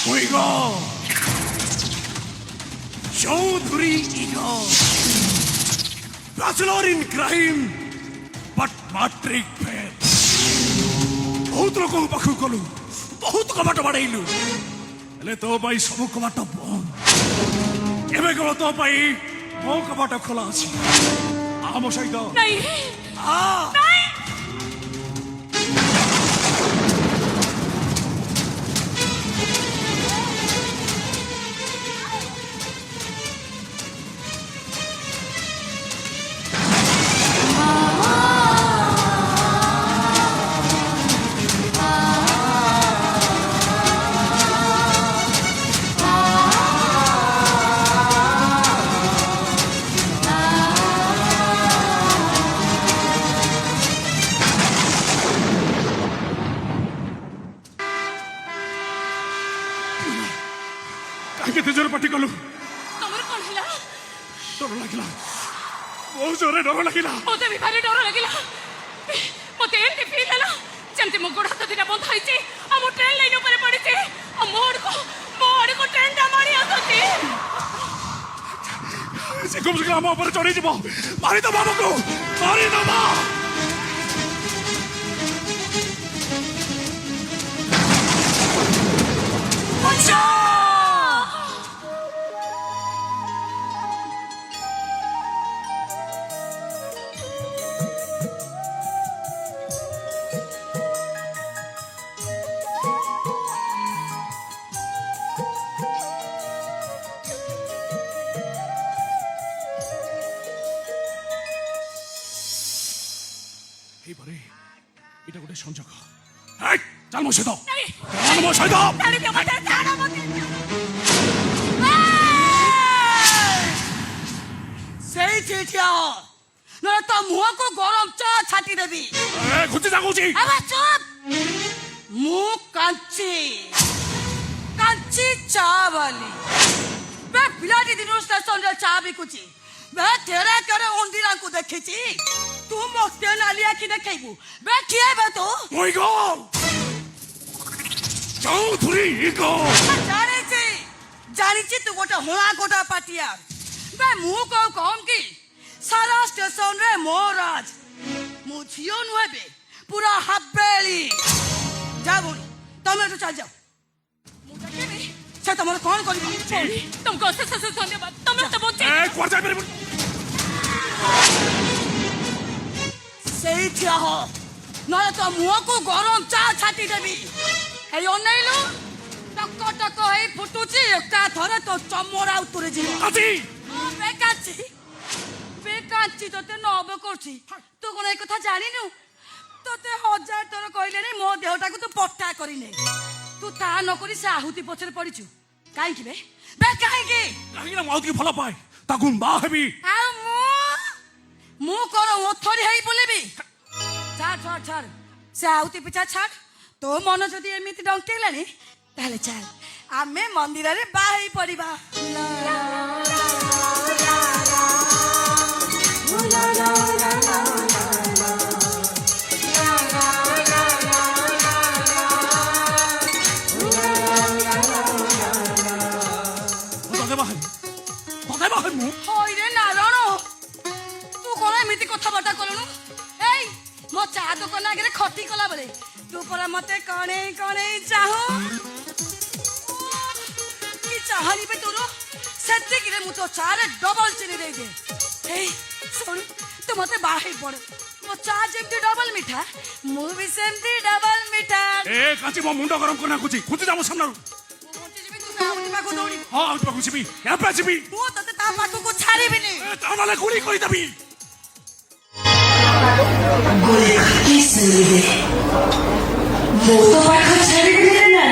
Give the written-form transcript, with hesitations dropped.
Fuego! Chaudhary Eagle! Bachelor in crime, but matric fail. बहुत लोगों को पकड़ कलु, बहुत कमाट बढ़ाइलु. ले तो भाई सब कमाट बंद. एबे कलो तो भाई मो कमाट खोला अछि. आम सहित. नहीं. आ. नहीं. केते जोर पाटी कलु तमर कोन हला डर लागिला बहुत जोरे डर लागिला मते भी भारी डर लागिला मते एते फील हला जंते मो गोड़ हाथ दिना बंद होइचे हम ट्रेन लाइन ऊपर पड़िचे आ मोड़ को ट्रेन दा मारी आसती से कम से कम ऊपर चढ़ी जीवो मारी दो बाबू को मारी दो बा अच्छा এবারে এটা গোটে সংযোগ এই চল মো সহিত চল মো সহিত সেই ঠিঠিয়া না তো মুহକୁ গরম চা ছাটি দেবি এ খুঁজি যাগুছি আবা চুপ মু কাঞ্চি চা বালি বে পিলাটি দিন স্টেশন রে চা বিকুছি বে তেরে তেরে অন্দিরাଙ୍କୁ ଦେଖିছি तू मस्ते नालिया की देखेबू बे किए बे तो ওই গো চৌধুরী ইগো জানিছি तू गोटे होळा गोटा पाटिया बे मु को कम की सारा स्टेशन रे मोराज मु झियो नुहेबे पूरा हब्बेली जा बोली तमे तो चल जाओ मु देखेबे से तमर कोन करबो तुमको अशेष धन्यवाद तुम तो बचे এ কোয়া যাই পারিব ସେଇଠିଆ ହ ନହେଲେ ତ ମୁହଁକୁ ଗରମ ଚା ଛାଟି ଦେବି ହେଇ ଅନେଇଲୁ ଟକ ଟକ ହେଇ ଫୁଟୁଛି ଏକା ଥରେ ତୋ ଚମଡ଼ା ଉତୁରି ଯିବ আজি ବେକାଞ୍ଚି ତତେ ନବ କରୁଛି ତୁ କଣ ଏ କଥା ଜାଣିନୁ ତତେ 1000 ଥର କହିଲେଣି ମୋ ଦେହଟାକୁ ତୁ ପଟା କରିନେ ତୁ ତା ନକରି ସେ ଆହୁତି ପଛରେ ପଡିଛୁ କାହିଁକି ବେ କାହିଁକି କାହିଁକି ନା ମାଉତି ଭଲ ପାଏ ତାକୁ ବା ହେବି ଆଉ ମୁଁ କଣ ଓଥରି ହେଇ ବୁଲିବି ଛାଡ ସେ ଆହୁତି ପିଛା ଛାଡ ତୋ ମନ ଯଦି ଏମିତି ଡଙ୍କେଇଲାଣି ତାହେଲେ ଚାଲ ଆମେ ମନ୍ଦିରରେ ବାହା ହେଇ ପଡିବା হইরে নারায়ণ তু কোন এমিতি কথাবার্তা করলু এই মো চা দোকান আগে খটি কলা বলে তু পরা মতে কনে চাহু কি চাহানি বে তোর সেতে গিরে মু তো চারে ডবল চিনি দেই দে এই শুন তু মতে বাহি পড়ে মো চা যেমতি ডবল মিঠা মু বি সেমতি ডবল মিঠা এ কাচি মো মুন্ড গরম করনা খুঁজি যাবো সামনারু পাখু দৌড়ি ହଁ ଆଉ ପାଖକୁ ଯିବି ଏବେ ଯିବି ମୁଁ ତତେ ତା ପାଖକୁ ଛାଡ଼ିବିନି ତା ନହେଲେ ଗୁଳି କରିଦେବି ଗୁଳି କିସ୍ ମିଳିବେ ମୁଁ ତ ପାଖ ଛାଡ଼ିବିନି ନା